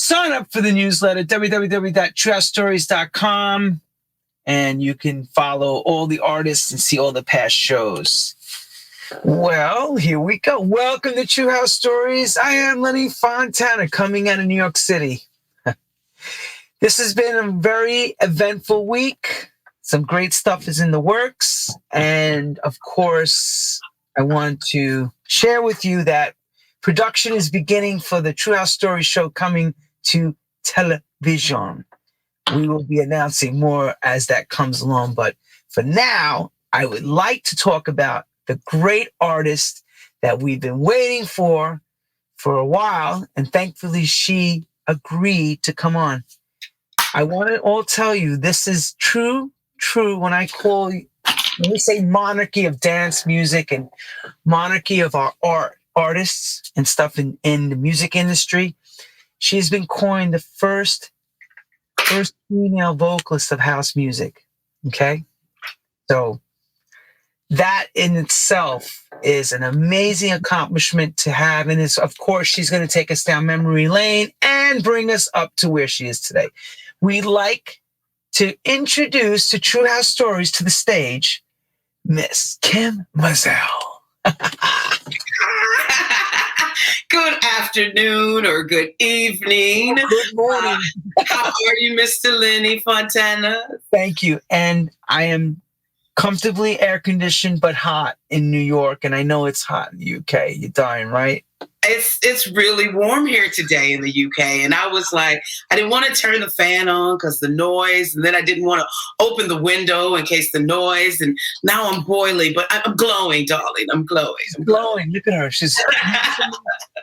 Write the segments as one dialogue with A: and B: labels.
A: sign up for the newsletter, www.truehousestories.com, and you can follow all the artists and see all the past shows. Well, here we go. Welcome to True House Stories. I am Lenny Fontana, coming out of New York City. This has been a very eventful week. Some great stuff is in the works. And of course, I want to share with you that production is beginning for the True House Stories show coming to television. We will be announcing more as that comes along. But for now, I would like to talk about the great artist that we've been waiting for a while. And thankfully, she agreed to come on. I want to all tell you, this is true when we say monarchy of dance music and monarchy of our artists and stuff in the music industry. She's been coined the first female vocalist of house music. Okay? So that in itself is an amazing accomplishment to have. And of course, she's going to take us down memory lane and bring us up to where she is today. We'd like to introduce to True House Stories to the stage, Miss Kym Mazelle.
B: Good afternoon or good evening.
A: Good morning.
B: How are you, Mr. Lenny Fontana?
A: Thank you. And I am comfortably air-conditioned but hot in New York, and I know it's hot in the UK. You're dying, right?
B: It's really warm here today in the UK, and I was like, I didn't want to turn the fan on because the noise, and then I didn't want to open the window in case the noise, and now I'm boiling, but I'm glowing, darling. I'm glowing.
A: Glowing. Look at her. She's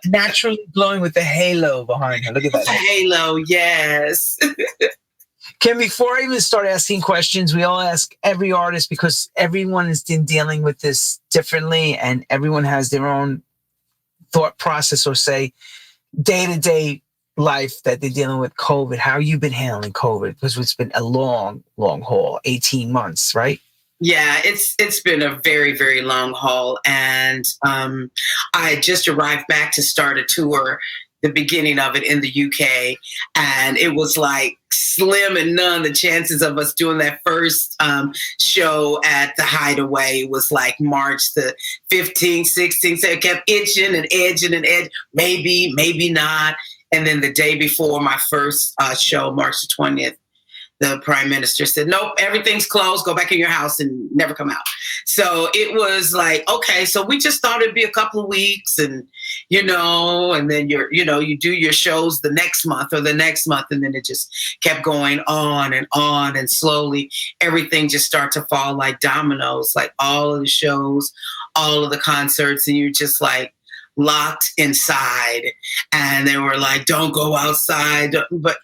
A: naturally glowing with the halo behind her. Look at that.
B: Halo, yes.
A: Kym, before I even start asking questions, we all ask every artist because everyone has been dealing with this differently, and everyone has their own thought process or say day-to-day life that they're dealing with COVID. How you been handling COVID? Because it's been a long haul, 18 months, right?
B: Yeah, it's been a very, very long haul. And I just arrived back to start a tour, the beginning of it in the UK. And it was like slim and none. The chances of us doing that first show at the Hideaway was like March the 15th, 16th. So it kept itching and edging and edging. Maybe, maybe not. And then the day before my first show, March the 20th, the prime minister said, nope, everything's closed. Go back in your house and never come out. So it was like, okay, so we just thought it'd be a couple of weeks and, and then you do your shows the next month or the next month. And then it just kept going on. And slowly everything just started to fall like dominoes, like all of the shows, all of the concerts. And you're just like locked inside. And they were like, don't go outside. But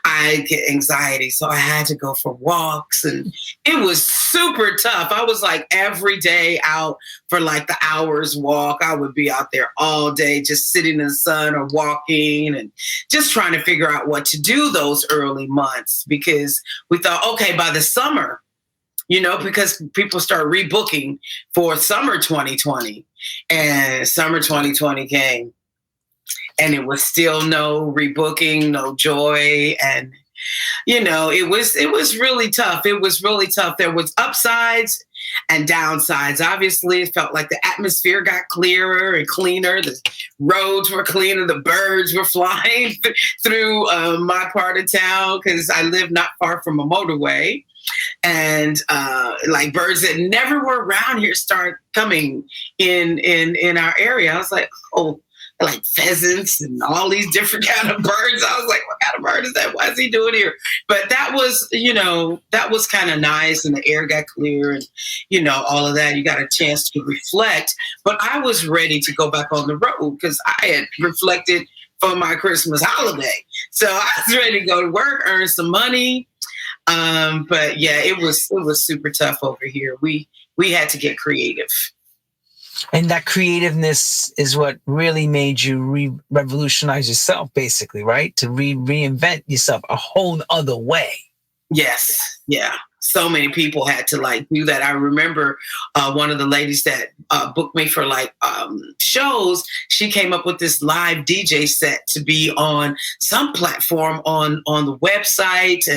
B: I get anxiety, so I had to go for walks, and it was super tough. I was like every day out for like the hour's walk. I would be out there all day just sitting in the sun or walking and just trying to figure out what to do those early months, because we thought, okay, by the summer, because people start rebooking for summer 2020, and summer 2020 came. And it was still no rebooking, no joy. And, it was really tough. It was really tough. There was upsides and downsides. Obviously, it felt like the atmosphere got clearer and cleaner. The roads were cleaner. The birds were flying through my part of town because I live not far from a motorway. And like birds that never were around here start coming in our area. I was like, oh, like pheasants and all these different kind of birds. I was like, what kind of bird is that? What is he doing here? But that was, that was kind of nice, and the air got clear and, all of that. You got a chance to reflect. But I was ready to go back on the road because I had reflected for my Christmas holiday. So I was ready to go to work, earn some money. But yeah, it was super tough over here. We had to get creative.
A: And that creativeness is what really made you revolutionize yourself, basically, right? To reinvent yourself a whole other way.
B: Yes. Yeah. so many people had to like do that. I remember one of the ladies that booked me for like shows. She came up with this live DJ set to be on some platform on the website,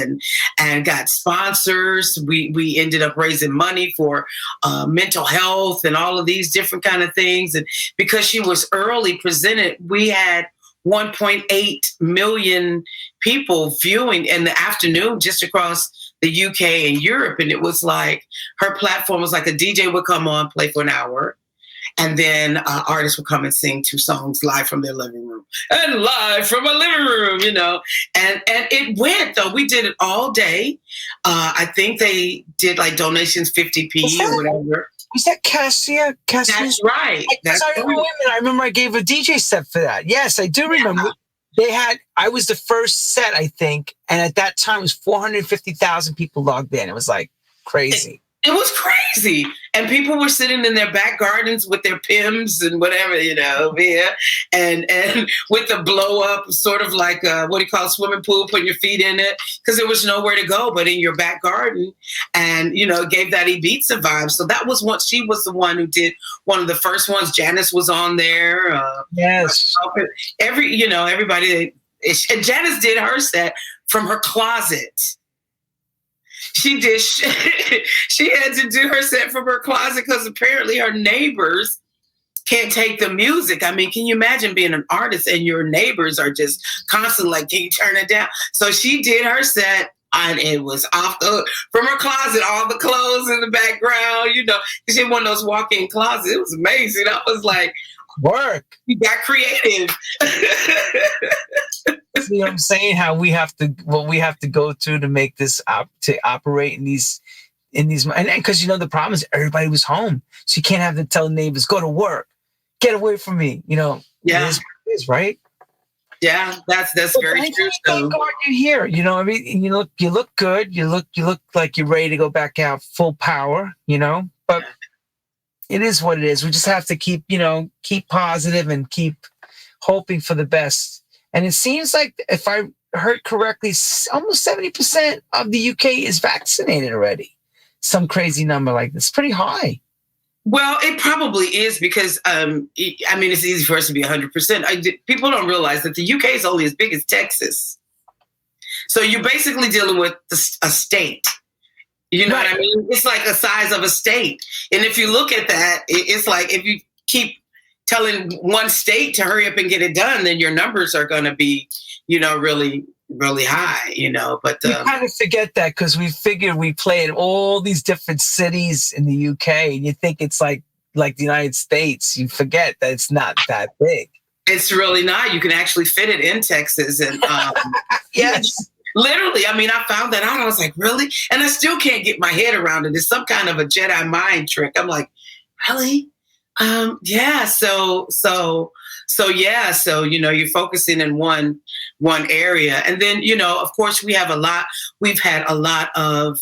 B: and got sponsors. We ended up raising money for mental health and all of these different kind of things. And because she was early presented, we had 1.8 million people viewing in the afternoon just across the UK and Europe. And it was like, her platform was like a DJ would come on, play for an hour, and then artists would come and sing 2 songs live from their living room and live from a living room, you know. And it went, though. We did it all day. I think they did like donations 50p or whatever.
A: Was that Cassia?
B: That's right.
A: I remember I gave a DJ set for that. Yes, I do remember. I was the first set, I think. And at that time, it was 450,000 people logged in. It was like crazy.
B: It was crazy. And people were sitting in their back gardens with their Pyms and whatever, you know, here. And with the blow up, sort of like a swimming pool, putting your feet in it, because there was nowhere to go but in your back garden. And, you know, it gave that Ibiza vibe. So that was what she was the one who did one of the first ones. Janice was on there.
A: Yes.
B: Everybody. And Janice did her set from her closet. She had to do her set from her closet because apparently her neighbors can't take the music. I mean, can you imagine being an artist and your neighbors are just constantly like, can you turn it down? So she did her set, and it was from her closet, all the clothes in the background, you know, she had one of those walk-in closets. It was amazing. I was like,
A: work.
B: You got creative.
A: See what I'm saying? How we have to go through to make this to operate in these, and because, you know, the problem is everybody was home, so you can't have to tell neighbors, go to work, get away from me. You know,
B: yeah,
A: it is, right?
B: Yeah, that's very true.
A: Thank God you're here. You know, I mean, you look good. You look like you're ready to go back out full power. You know, but it is what it is. We just have to keep positive and keep hoping for the best. And it seems like, if I heard correctly, almost 70% of the UK is vaccinated already. Some crazy number like this. Pretty high.
B: Well, it probably is because, it's easy for us to be 100%. People don't realize that the UK is only as big as Texas. So you're basically dealing with a state. You know what I mean? It's like the size of a state. And if you look at that, it's like if you keep telling one state to hurry up and get it done, then your numbers are going to be, you know, really, really high, you know. But
A: we kind of forget that because we figure we play in all these different cities in the UK, and you think it's like the United States. You forget that it's not that big.
B: It's really not. You can actually fit it in Texas. And
A: yes.
B: Literally, I mean, I found that out. I was like, really? And I still can't get my head around it. It's some kind of a Jedi mind trick. I'm like, really? Yeah. So, you know, you're focusing in one area. And then, you know, of course we've had a lot of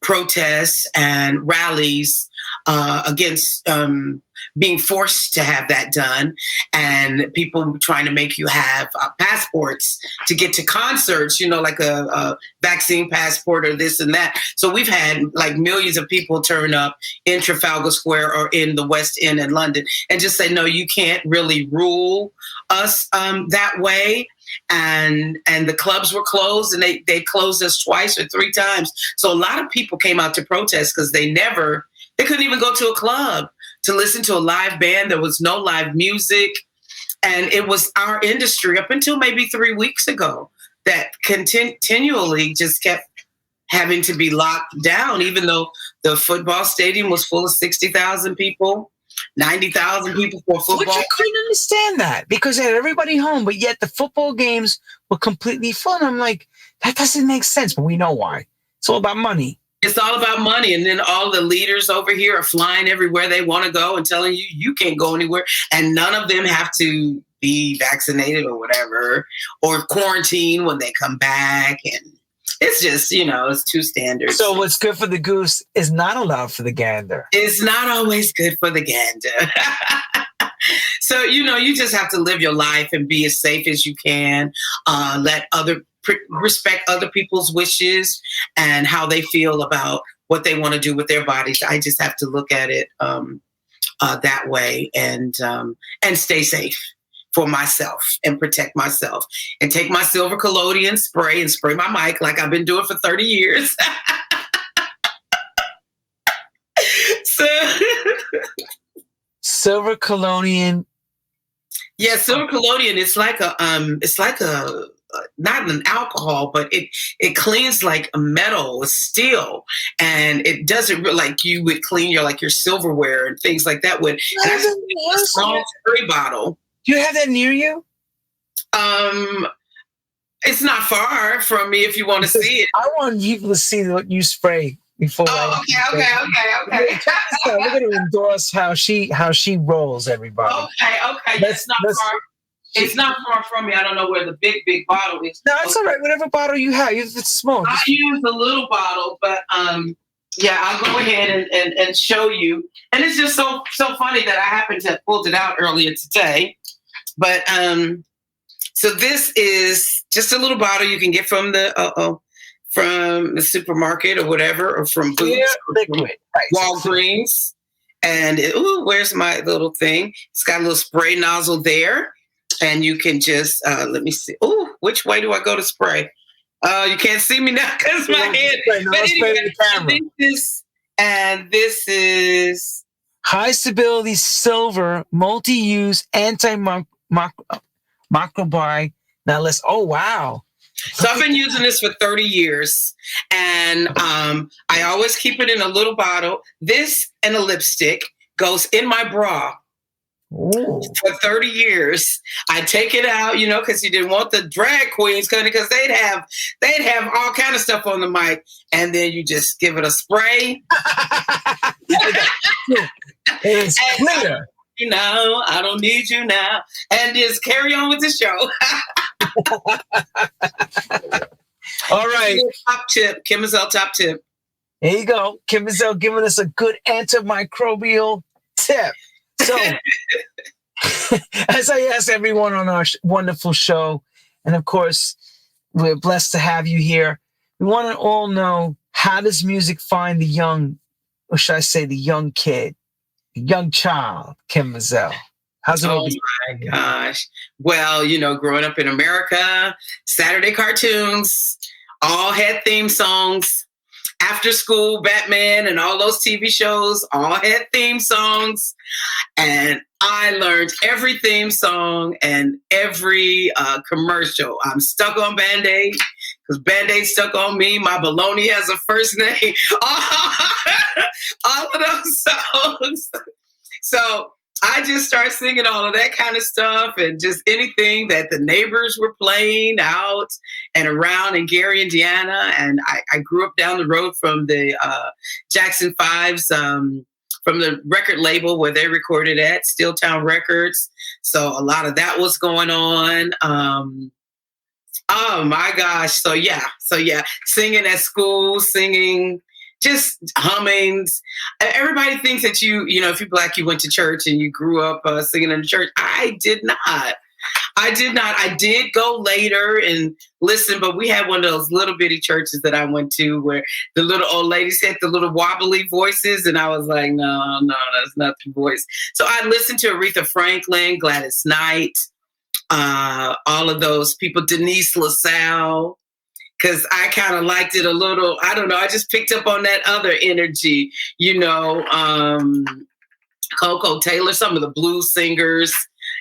B: protests and rallies against being forced to have that done, and people trying to make you have passports to get to concerts, you know, like a vaccine passport or this and that. So we've had like millions of people turn up in Trafalgar Square or in the West End in London and just say, no, you can't really rule us that way. And the clubs were closed, and they closed us twice or 3 times. So a lot of people came out to protest because they couldn't even go to a club to listen to a live band. There was no live music. And it was our industry up until maybe 3 weeks ago that continually just kept having to be locked down, even though the football stadium was full of 60,000 people, 90,000 people for football.
A: Which I couldn't understand that, because they had everybody home, but yet the football games were completely full. I'm like, that doesn't make sense, but we know why. It's all about money.
B: It's all about money. And then all the leaders over here are flying everywhere they want to go and telling you can't go anywhere. And none of them have to be vaccinated or whatever, or quarantine when they come back. And it's just, you know, it's 2 standards.
A: So what's good for the goose is not allowed for the gander.
B: It's not always good for the gander. So, you know, you just have to live your life and be as safe as you can. Let other respect other people's wishes and how they feel about what they want to do with their bodies. I just have to look at it that way and stay safe for myself and protect myself and take my silver collodion spray and spray my mic like I've been doing for 30 years. So
A: silver collodion.
B: Yeah, silver collodion. It's like a not an alcohol, but it cleans like a metal, steel, and it doesn't like you would clean your silverware and things like that with. And that's a small spray bottle.
A: Do you have that near you?
B: It's not far from me if you want to see it.
A: I want people to see what you spray before.
B: Oh, okay.
A: We're going to endorse how she rolls, everybody.
B: Okay. That's not far. It's not far from me. I don't know where the big bottle is.
A: No, it's all right. Whatever bottle you have, if it's small.
B: I use a little bottle, but yeah, I'll go ahead and show you. And it's just so funny that I happened to have pulled it out earlier today. But so this is just a little bottle you can get from the supermarket or whatever, or from Boots, or from Walgreens. And where's my little thing? It's got a little spray nozzle there, and you can just let me see. Oh, which way do I go to spray? You can't see me now because my head. But anyway, this is
A: high stability silver multi-use antimicrobial. Now let's. Oh wow!
B: So I've been using this for 30 years, and I always keep it in a little bottle. This and a lipstick goes in my bra.
A: Ooh.
B: For 30 years. I take it out, because you didn't want the drag queens coming, because they'd have all kind of stuff on the mic, and then you just give it a spray.
A: It's clear.
B: I don't need you now, and just carry on with the show.
A: All right.
B: Top tip, Kym Mazelle top tip.
A: There you go. Kym Mazelle giving us a good antimicrobial tip. So, as I ask everyone on our wonderful show, and of course, we're blessed to have you here, we want to all know, how does music find the young, or should I say the young kid, the young child, Kym Mazelle? How's it?
B: Oh my gosh. Well, growing up in America, Saturday cartoons all had theme songs. After School, Batman, and all those TV shows all had theme songs. And I learned every theme song and every commercial. I'm stuck on Band-Aid because Band-Aid stuck on me. My baloney has a first name. All of those songs. So I just started singing all of that kind of stuff, and just anything that the neighbors were playing out and around in Gary, Indiana. And I grew up down the road from the Jackson 5s, from the record label where they recorded at, Steeltown Records. So a lot of that was going on. Oh my gosh. So yeah, singing at school, singing, just humming. Everybody thinks that if you're Black, you went to church and you grew up singing in the church. I did not. I did go later and listen, but we had one of those little bitty churches that I went to where the little old ladies had the little wobbly voices, and I was like, no, that's not the voice. So I listened to Aretha Franklin, Gladys Knight, all of those people, Denise LaSalle, because I kind of liked it a little. I don't know. I just picked up on that other energy, Coco Taylor, some of the blues singers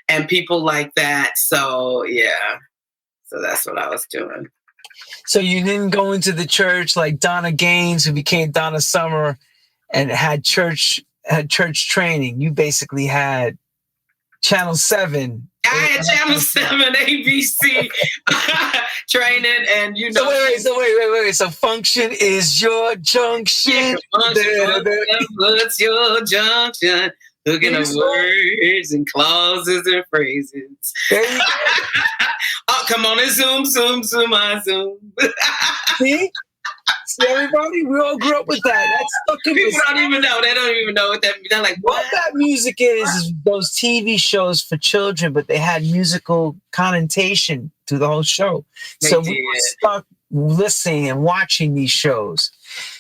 B: and people like that. So, yeah. So that's what I was doing.
A: So you didn't go into the church like Donna Gaines, who became Donna Summer, and had church training. You basically had Channel 7.
B: I had Channel 7 ABC training, and
A: So wait. So function is your junction.
B: Yeah, what's your junction? Looking at words and clauses and phrases. Oh, come on and zoom, I zoom.
A: See? See, everybody, we all grew up with that. That's fucking.
B: People don't even know. They don't even know what that means. They're like,
A: what that music is those TV shows for children, but they had musical connotation to the whole show. So we were stuck listening and watching these shows.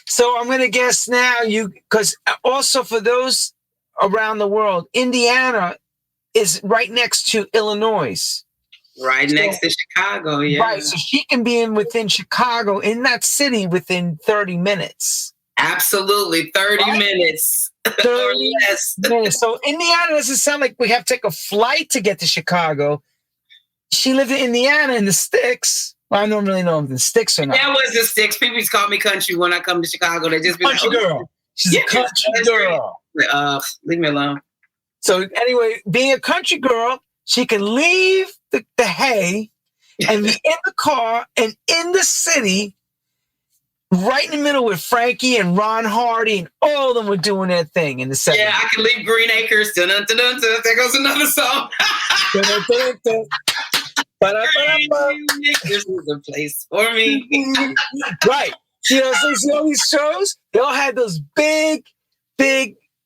A: So I'm going to guess now because also for those around the world, Indiana is right next to Illinois.
B: Right next to Chicago, yeah.
A: Right, so she can be within Chicago, in that city, within 30 minutes.
B: Absolutely, 30 minutes
A: 30
B: or less.
A: minutes. So Indiana doesn't sound like we have to take a flight to get to Chicago. She lived in Indiana in the sticks. Well, I don't really know if the sticks or not.
B: That was the sticks. People used to call me country when I come to Chicago. They just be
A: country
B: like,
A: girl. She's a country girl.
B: Leave me alone.
A: So anyway, being a country girl, she can leave the hay and be in the car and in the city, right in the middle with Frankie and Ron Hardy, and all of them were doing their thing in the 70s.
B: Yeah, I can leave Green Acres. Dun, dun, dun, dun, dun. There goes another song.
A: Dun, dun, dun, dun.
B: This is a place for me.
A: Right. See all these shows? They all had those big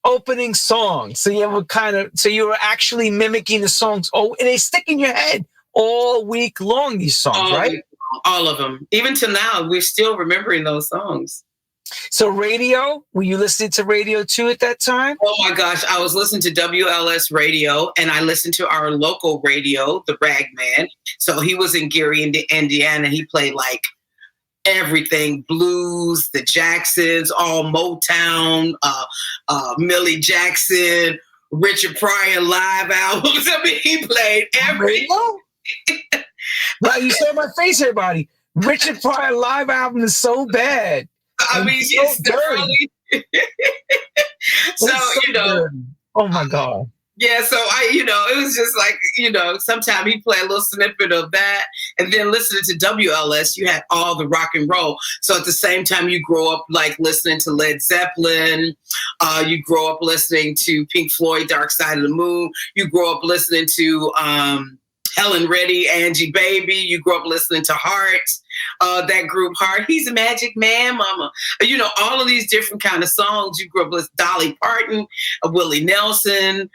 A: opening songs. So you were actually mimicking the songs. Oh, and they stick in your head all week long, these songs, right?
B: All of them. Even to now, we're still remembering those songs.
A: So radio, were you listening to radio too at that time?
B: Oh my gosh, I was listening to WLS radio, and I listened to our local radio, the Ragman. So he was in Gary, Indiana. He played like everything, blues, the Jacksons, all Motown, Millie Jackson, Richard Pryor live albums. I mean, he played everything.
A: Wow, you saw my face, everybody. Richard Pryor live album is so bad.
B: I mean, it's so dirty.
A: Dirty. Oh my God.
B: Yeah, so it was just like, sometimes he played a little snippet of that, and then listening to WLS, you had all the rock and roll. So at the same time, you grow up like listening to Led Zeppelin, you grow up listening to Pink Floyd, Dark Side of the Moon, you grow up listening to Helen Reddy, Angie Baby, you grow up listening to Heart. That group Heart, He's a Magic Man, Mama. All of these different kind of songs. You grew up with Dolly Parton, Willie Nelson,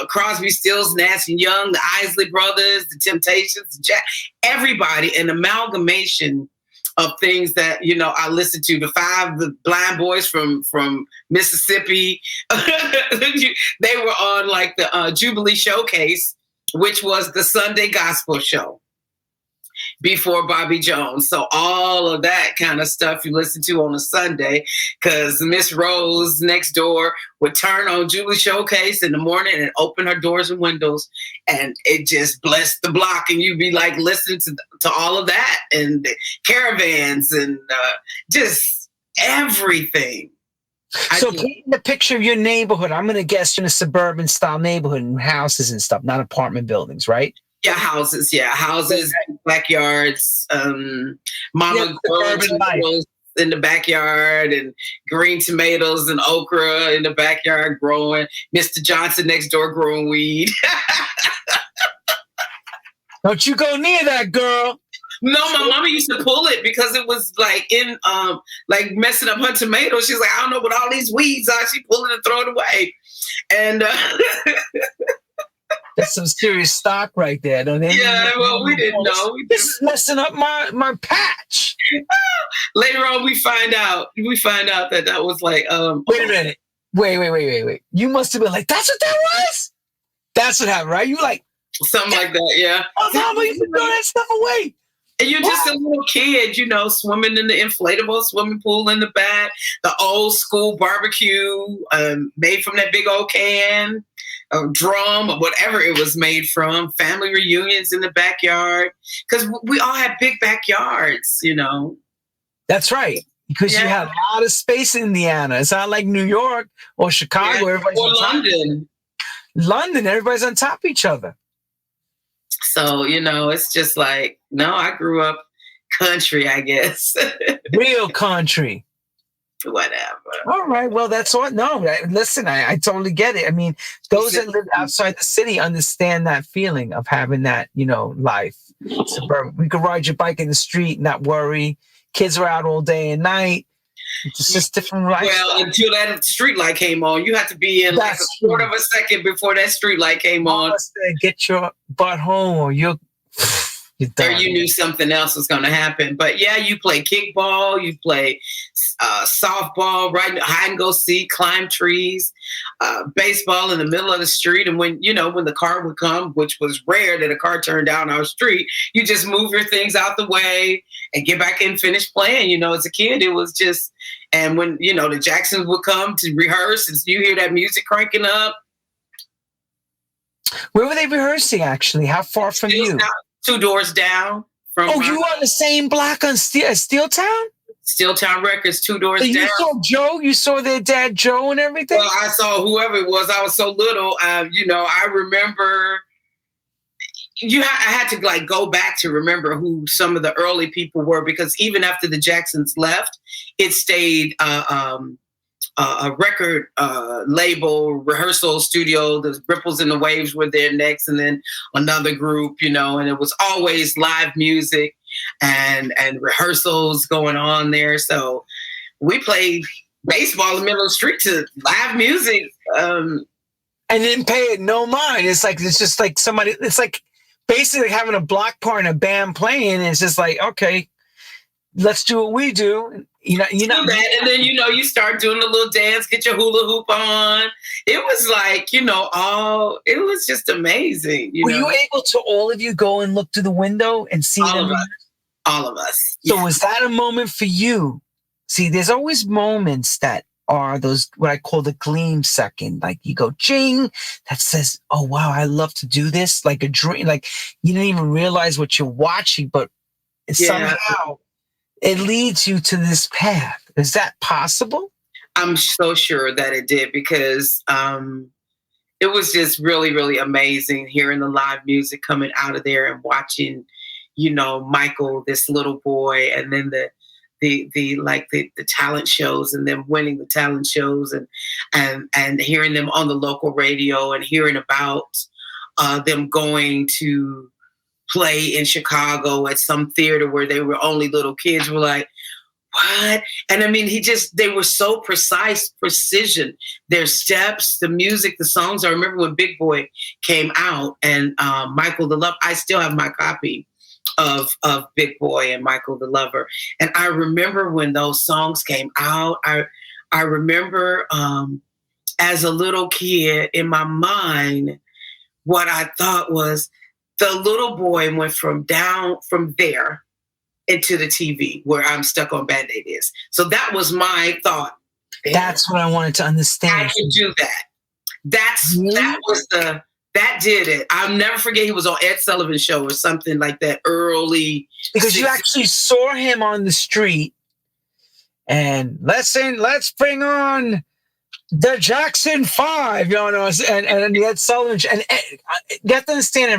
B: Crosby, Stills, Nash and Young, the Isley Brothers, the Temptations, everybody, an amalgamation of things that, I listened to. The Blind Boys from Mississippi. They were on like the Jubilee Showcase, which was the Sunday gospel show before Bobby Jones. So all of that kind of stuff you listen to on a Sunday, because Miss Rose next door would turn on Jubilee Showcase in the morning and open her doors and windows, and it just blessed the block. And you'd be like listening to all of that, and the Caravans, and just everything.
A: So paint the picture of your neighborhood. I'm going to guess you're in a suburban style neighborhood and houses and stuff, not apartment buildings, right?
B: Yeah, houses, backyards, mama growing tomatoes in the backyard, and green tomatoes and okra in the backyard growing. Mr. Johnson next door growing weed.
A: Don't you go near that, girl.
B: No, my mama used to pull it because it was like like messing up her tomatoes. She's like, I don't know what all these weeds are. She pulled it and throw it away. And
A: that's some serious stock right there, don't they?
B: Yeah, well, we didn't know.
A: This is messing up my patch.
B: Later on, we find out that was like.
A: Wait a minute. Wait. You must have been like, that's what that was? That's what happened, right? You like.
B: Something like that, yeah.
A: Oh, Mama, you can throw that stuff away.
B: And you're just a little kid, swimming in the inflatable swimming pool in the back, the old school barbecue made from that big old can, or drum, or whatever it was made from, family reunions in the backyard. Because we all had big backyards,
A: That's right. Because you have a lot of space in Indiana. It's not like New York or Chicago.
B: Or London.
A: London, everybody's on top of each other.
B: So, it's just like, no, I grew up country, I guess.
A: Real country.
B: Whatever.
A: All right. Well, that's all. No, listen, I totally get it. I mean, those that live outside the city understand that feeling of having that, life. Suburban. We could ride your bike in the street, not worry. Kids are out all day and night. It's just different
B: Well,
A: lifestyle.
B: until that street light came on, you had to be in like a quarter of a second before that street light came on.
A: Get your butt home, or you're
B: Or you knew something else was going to happen. But yeah, you play kickball, you play softball, hide and go seek, climb trees, baseball in the middle of the street. And when the car would come, which was rare that a car turned down our street, you just move your things out the way and get back in, finish playing. As a kid, it was just, and when, the Jacksons would come to rehearse and you hear that music cranking up.
A: Where were they rehearsing, actually? How far from you?
B: 2 doors down from.
A: Oh, you were on the same block on Steeltown?
B: Steeltown Records, 2 doors down.
A: You saw Joe? You saw their dad Joe and everything?
B: Well, I saw whoever it was. I was so little. I remember. I had to like go back to remember who some of the early people were, because even after the Jacksons left, it stayed a record label, rehearsal studio. The Ripples and the Waves were there next, and then another group, and it was always live music and rehearsals going on there. So we played baseball in the middle of the street to live music. And
A: didn't pay it no mind. It's just like somebody, it's like basically having a block party and a band playing. And it's just like, okay, let's do what we do. That,
B: and then you start doing a little dance, get your hula hoop on. It was like, it was just amazing.
A: Were you able to, all of you, go and look through the window and see them?
B: All of us.
A: So was that a moment for you? See, there's always moments that are those, what I call the gleam second. Like you go, ching, that says, oh, wow, I love to do this. Like a dream, like you didn't even realize what you're watching, but somehow it leads you to this path. Is that possible?
B: I'm so sure that it did, because it was just really, really amazing hearing the live music coming out of there and watching, Michael, this little boy, and then the talent shows, and then winning the talent shows, and hearing them on the local radio, and hearing about them going to play in Chicago at some theater where they were only little kids. Were like, what? And I mean, they were so precision, their steps, the music, the songs. I remember when Big Boy came out, and Michael the Lover, I still have my copy of Big Boy and Michael the Lover. And I remember when those songs came out, I remember as a little kid, in my mind, what I thought was, the little boy went from there into the TV where I'm Stuck on Band-Aid is. So that was my thought.
A: That's what I wanted to understand.
B: I could do that. That did it. I'll never forget, he was on Ed Sullivan Show or something like that early.
A: Because you actually saw him on the street, and let's bring on the Jackson 5, and the Ed Sullivan. And you have to understand,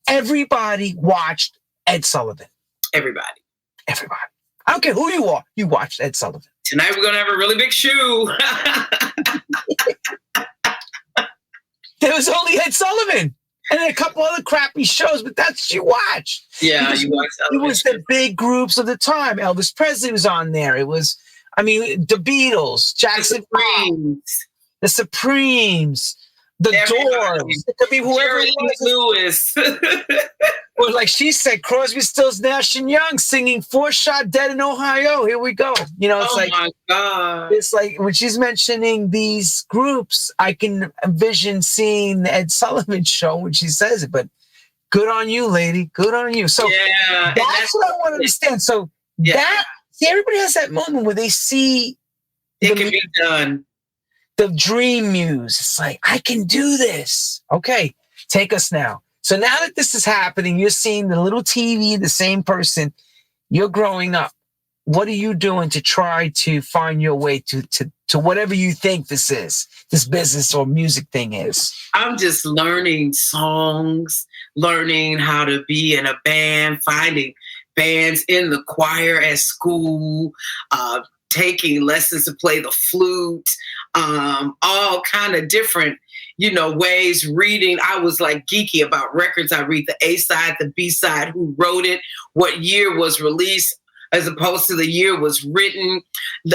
A: everybody watched Ed Sullivan. Everybody. I don't care who you are. You watched Ed Sullivan.
B: Tonight we're going to have a really big shoe.
A: There was only Ed Sullivan and then a couple other crappy shows, but that's what you watched.
B: Yeah, you watched.
A: It was the big groups of the time. Elvis Presley was on there. It was, the Beatles, Jackson 5, the Supremes, the Doors. It could be whoever it was.
B: Lewis.
A: Or like she said, Crosby, Stills, Nash and Young singing "Four Shot Dead in Ohio." Here we go.
B: My God.
A: It's like when she's mentioning these groups, I can envision seeing the Ed Sullivan Show when she says it. But good on you, lady. Good on you. So that's what I want to understand. So everybody has that moment where they see
B: it can be done.
A: The dream muse. It's like, I can do this. Okay, take us now. So now that this is happening, you're seeing the little TV, the same person, you're growing up. What are you doing to try to find your way to whatever you think this business or music thing is?
B: I'm just learning songs, learning how to be in a band, finding bands in the choir at school, taking lessons to play the flute, all kind of different ways, reading. I was like geeky about records. I read the A side, the B side, who wrote it, what year was released. as opposed to the year was written.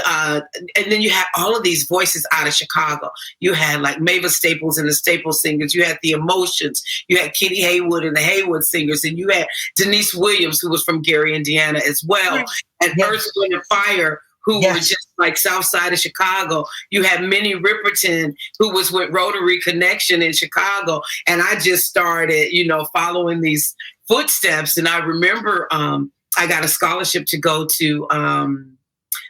B: And then you had all of these voices out of Chicago. You had like Mavis Staples and the Staples Singers. You had the Emotions. You had Kitty Haywood and the Haywood Singers. And you had Denise Williams, who was from Gary, Indiana as well. And Earth, Wind and Fire, who were just like South Side of Chicago. You had Minnie Riperton, who was with Rotary Connection in Chicago. And I just started, following these footsteps. And I remember I got a scholarship to go to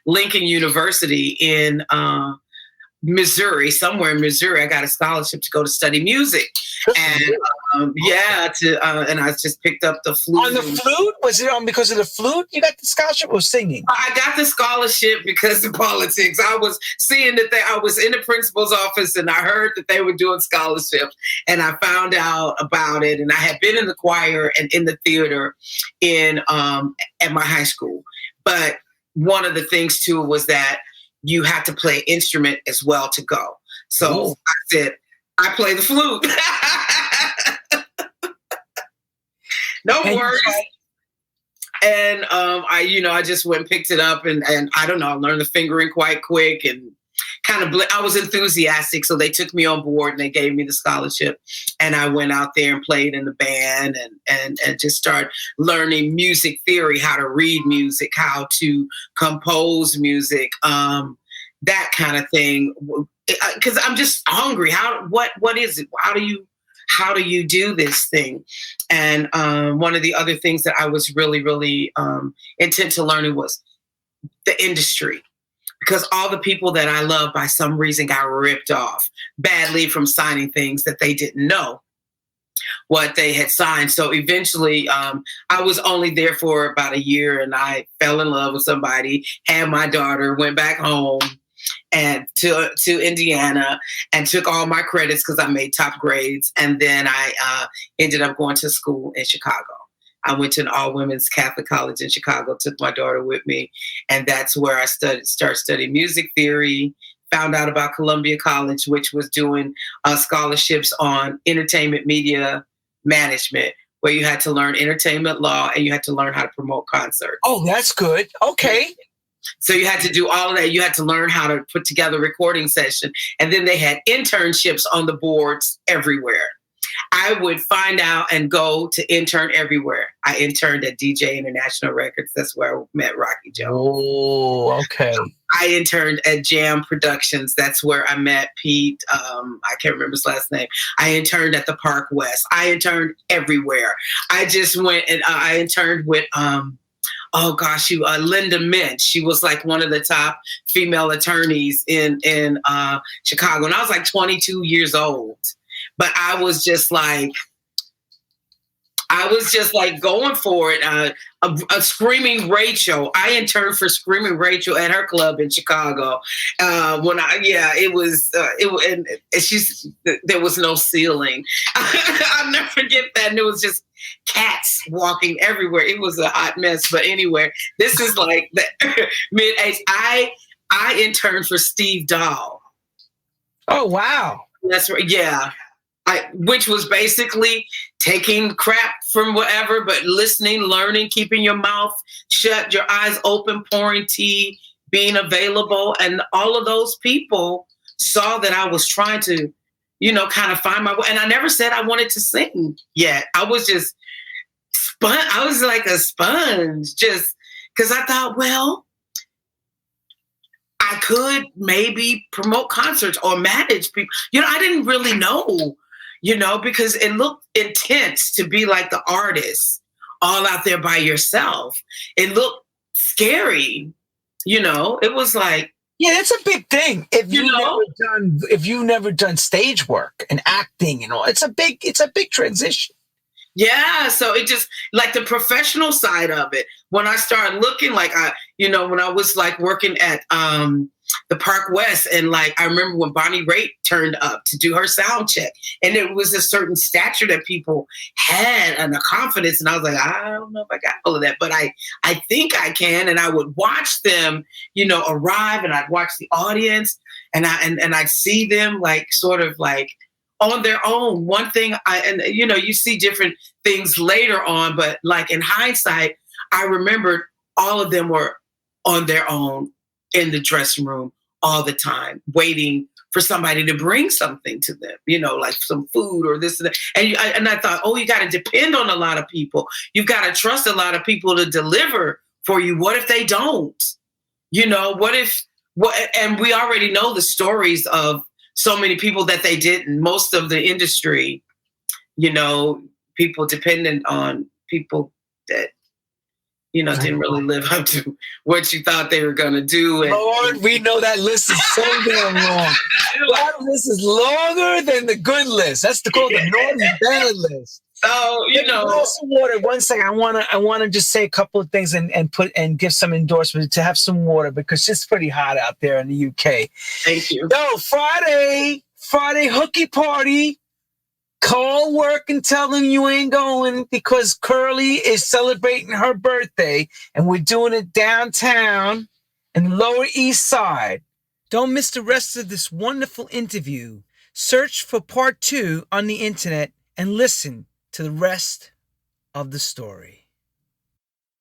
B: Lincoln University in Missouri, somewhere in Missouri. I got a scholarship to go to study music. And and I just picked up the flute.
A: On the flute? Was it on because of the flute you got the scholarship, or singing?
B: I got the scholarship because of politics. I was seeing that I was in the principal's office and I heard that they were doing scholarships, and I found out about it. And I had been in the choir and in the theater at my high school. But one of the things too was that you had to play instrument as well to go. So I said, I play the flute. No worries. And I just went and picked it up and I don't know, I learned the fingering quite quick and kind of I was enthusiastic. So they took me on board and they gave me the scholarship. And I went out there and played in the band and just started learning music theory, how to read music, how to compose music, that kind of thing. Because I'm just hungry. What is it? How do you do this thing? And one of the other things that I was really, really intent to learning was the industry. Because all the people that I love, by some reason, got ripped off badly from signing things that they didn't know what they had signed. So eventually, I was only there for about a year, and I fell in love with somebody, had my daughter, went back home and to Indiana, and took all my credits because I made top grades. And then I ended up going to school in Chicago. I went to an all-women's Catholic college in Chicago, took my daughter with me, and that's where I started studying music theory, found out about Columbia College, which was doing scholarships on entertainment media management, where you had to learn entertainment law and you had to learn how to promote concerts.
A: Oh, that's good. Okay.
B: So you had to do all of that. You had to learn how to put together a recording session. And then they had internships on the boards everywhere. I would find out and go to intern everywhere. I interned at DJ International Records. That's where I met Rocky Jones.
A: Oh, okay.
B: I interned at Jam Productions. That's where I met Pete. I can't remember his last name. I interned at the Park West. I interned everywhere. I just went and I interned with Linda Mintz. She was like one of the top female attorneys in Chicago. And I was like 22 years old. But I was just like going for it. A Screaming Rachel. I interned for Screaming Rachel at her club in Chicago. There was no ceiling. I'll never forget that. And it was just cats walking everywhere. It was a hot mess. But anyway, this is like the mid-age. I interned for Steve Dahl.
A: Oh, wow.
B: That's right. Yeah. Which was basically taking crap from whatever, but listening, learning, keeping your mouth shut, your eyes open, pouring tea, being available. And all of those people saw that I was trying to, kind of find my way. And I never said I wanted to sing yet. I was just I was like a sponge, just because I thought, well, I could maybe promote concerts or manage people. I didn't really know. Because it looked intense to be like the artist all out there by yourself. It looked scary. It was like,
A: yeah, it's a big thing. If you've never done stage work and acting and all, it's a big transition.
B: Yeah. So it just like the professional side of it. When I started looking like when I was like working at the Park West, and like I remember when Bonnie Raitt turned up to do her sound check, and it was a certain stature that people had and a confidence, and I was like, I don't know if I got all of that, but I think I can. And I would watch them, arrive, and I'd watch the audience, and I'd see them like sort of like on their own. One thing you see different things later on, but like in hindsight, I remembered all of them were on their own in the dressing room all the time, waiting for somebody to bring something to them, like some food or this and that. And I thought, oh, you got to depend on a lot of people. You've got to trust a lot of people to deliver for you. What if they don't? And we already know the stories of so many people that they didn't. Most of the industry, people dependent on people that didn't really live up to what you thought they were going to do. And
A: Lord, we know that list is so damn long. That list is longer than the good list. That's called the naughty bad list.
B: So,
A: some water. 1 second. I want to just say a couple of things and give some endorsement to have some water because it's pretty hot out there in the UK.
B: Thank you.
A: Friday hooky party. Call work and tell them you ain't going because Curly is celebrating her birthday and we're doing it downtown in the Lower East Side. Don't miss the rest of this wonderful interview. Search for part 2 on the internet and listen to the rest of the story.